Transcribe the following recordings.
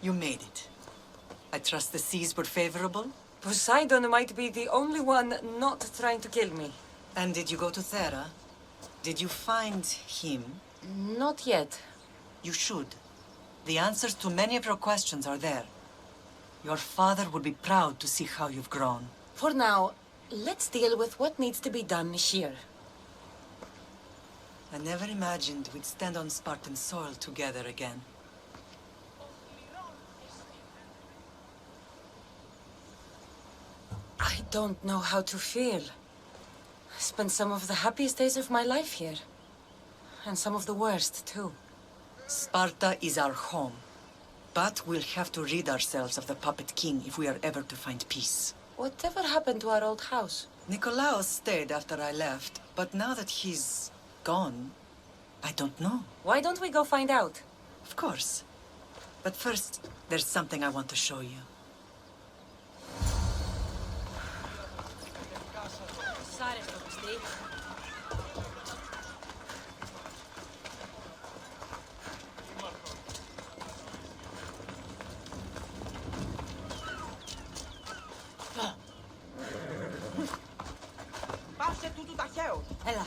You made it. I trust the seas were favorable? Poseidon might be the only one not trying to kill me. And did you go to Thera? Did you find him? Not yet. You should. The answers to many of your questions are there. Your father would be proud to see how you've grown. For now, let's deal with what needs to be done here. I never imagined we'd stand on Spartan soil together again. I don't know how to feel. I spent some of the happiest days of my life here. And some of the worst, too. Sparta is our home. But we'll have to rid ourselves of the Puppet King if we are ever to find peace. Whatever happened to our old house? Nikolaos stayed after I left, but now that he's gone, I don't know. Why don't we go find out? Of course. But first, there's something I want to show you. Πάσε τούτου ταχαίως. Έλα.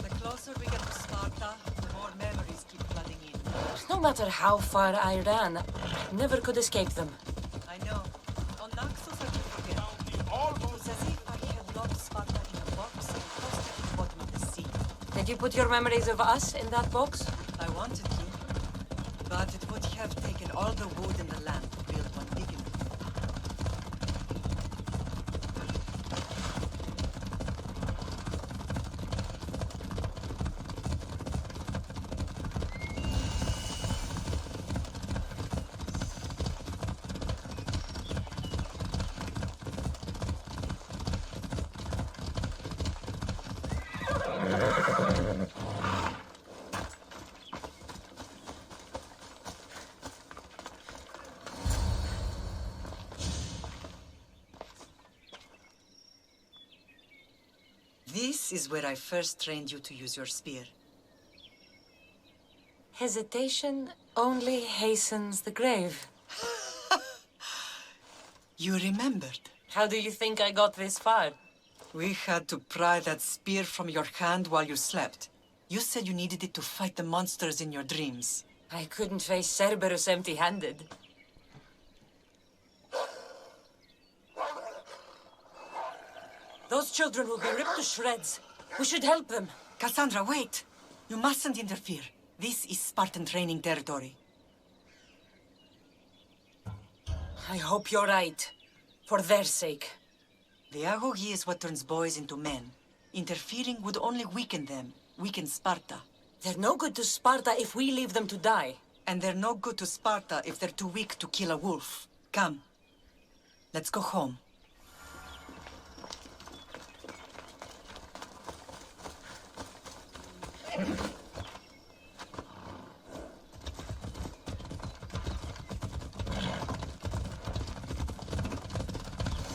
The closer we get to Sparta, the more memories keep flooding in. No matter how far I ran, I never could escape them. I know. On Naxos I could forget. It was as if I had locked Sparta in a box and tossed it to the bottom of the sea. Did you put your memories of us in that box? I wanted to, but it would have taken all the wood in the land to build one big enough. This is where I first trained you to use your spear. Hesitation only hastens the grave. You remembered. How do you think I got this far? We had to pry that spear from your hand while you slept. You said you needed it to fight the monsters in your dreams. I couldn't face Cerberus empty-handed. Those children will be ripped to shreds. We should help them. Cassandra, wait! You mustn't interfere. This is Spartan training territory. I hope you're right. For their sake. The agogi is what turns boys into men. Interfering would only weaken them, weaken Sparta. They're no good to Sparta if we leave them to die. And they're no good to Sparta if they're too weak to kill a wolf. Come. Let's go home.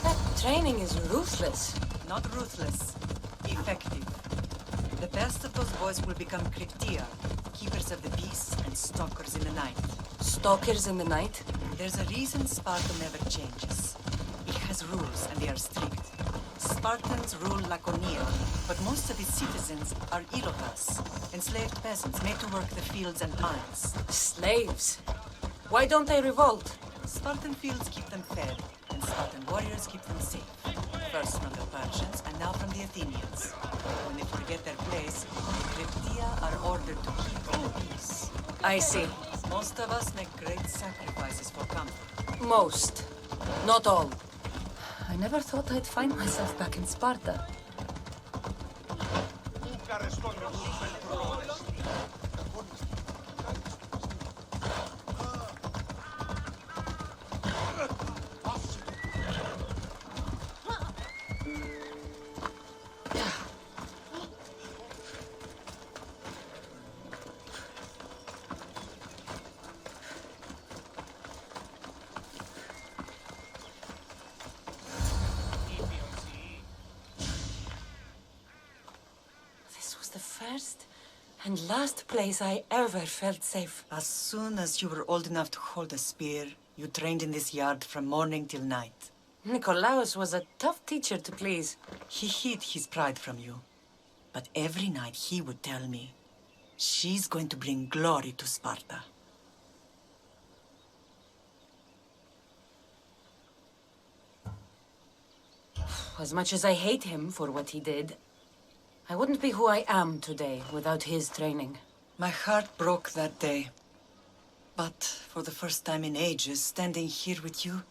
That training is ruthless. Not ruthless. Effective. The best of those boys will become Cryptia, keepers of the beasts and stalkers in the night. Stalkers in the night? There's a reason Sparta never changes. It has rules, and they are strict. Spartans rule Laconia, but most of its citizens are Ilotas, enslaved peasants made to work the fields and mines. Slaves. Why don't they revolt? Spartan fields keep them fed, and Spartan warriors keep them safe. First from the Persians, and now from the Athenians. When they forget their place, the Cryptia are ordered to keep the peace. I see. Most of us make great sacrifices for comfort. Most. Not all. I never thought I'd find myself back in Sparta. This was the first and last place I ever felt safe. As soon as you were old enough to hold a spear, you trained in this yard from morning till night. Nikolaos was a tough teacher to please. He hid his pride from you. But every night he would tell me, she's going to bring glory to Sparta. As much as I hate him for what he did, I wouldn't be who I am today without his training. My heart broke that day. But for the first time in ages, standing here with you,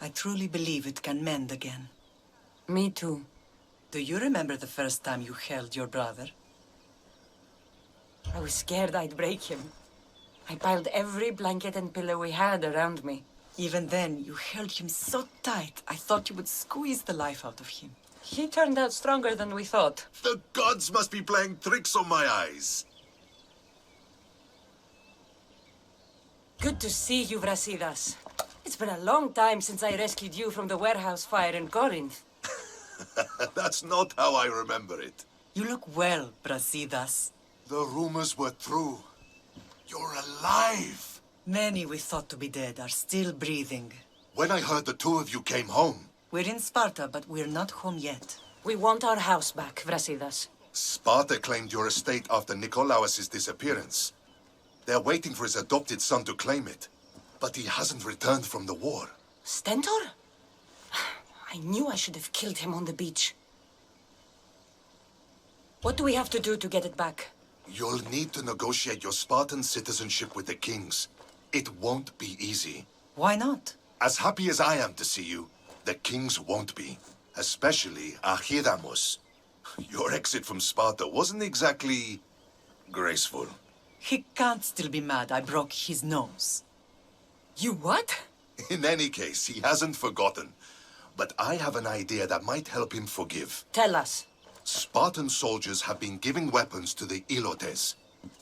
I truly believe it can mend again. Me too. Do you remember the first time you held your brother? I was scared I'd break him. I piled every blanket and pillow we had around me. Even then, you held him so tight, I thought you would squeeze the life out of him. He turned out stronger than we thought. The gods must be playing tricks on my eyes. Good to see you, Brasidas. It's been a long time since I rescued you from the warehouse fire in Corinth. That's not how I remember it. You look well, Brasidas. The rumors were true. You're alive. Many we thought to be dead are still breathing. When I heard the two of you came home, We're in Sparta, but we're not home yet. We want our house back, Brasidas. Sparta claimed your estate after Nikolaos' disappearance. They're waiting for his adopted son to claim it. But he hasn't returned from the war. Stentor? I knew I should have killed him on the beach. What do we have to do to get it back? You'll need to negotiate your Spartan citizenship with the kings. It won't be easy. Why not? As happy as I am to see you, the kings won't be. Especially Archidamos. Your exit from Sparta wasn't exactly graceful. He can't still be mad I broke his nose. You what? In any case, he hasn't forgotten. But I have an idea that might help him forgive. Tell us. Spartan soldiers have been giving weapons to the Ilotes.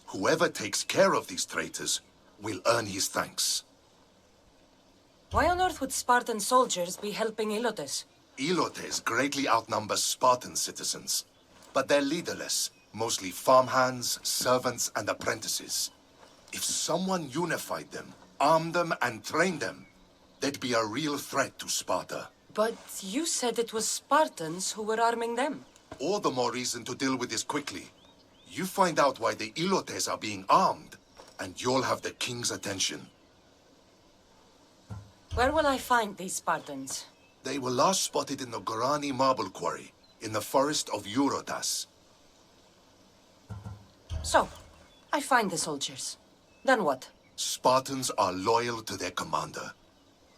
Whoever takes care of these traitors will earn his thanks. Why on earth would Spartan soldiers be helping Ilotes? Ilotes greatly outnumber Spartan citizens. But they're leaderless, mostly farmhands, servants, and apprentices. If someone unified them, armed them, and trained them, they'd be a real threat to Sparta. But you said it was Spartans who were arming them. All the more reason to deal with this quickly. You find out why the Ilotes are being armed, and you'll have the king's attention. Where will I find these Spartans? They were last spotted in the Gorani marble quarry, in the forest of Eurotas. So, I find the soldiers. Then what? Spartans are loyal to their commander.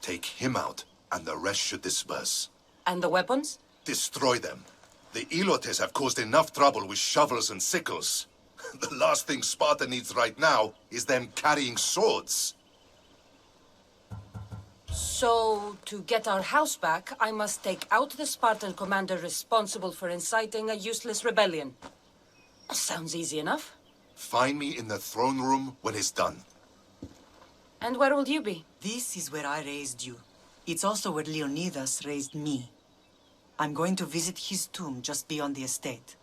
Take him out, and the rest should disperse. And the weapons? Destroy them. The Ilotes have caused enough trouble with shovels and sickles. The last thing Sparta needs right now is them carrying swords. So, to get our house back, I must take out the Spartan commander responsible for inciting a useless rebellion. Sounds easy enough. Find me in the throne room when it's done. And where will you be? This is where I raised you. It's also where Leonidas raised me. I'm going to visit his tomb just beyond the estate.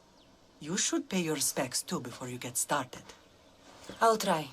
You should pay your respects too before you get started. I'll try.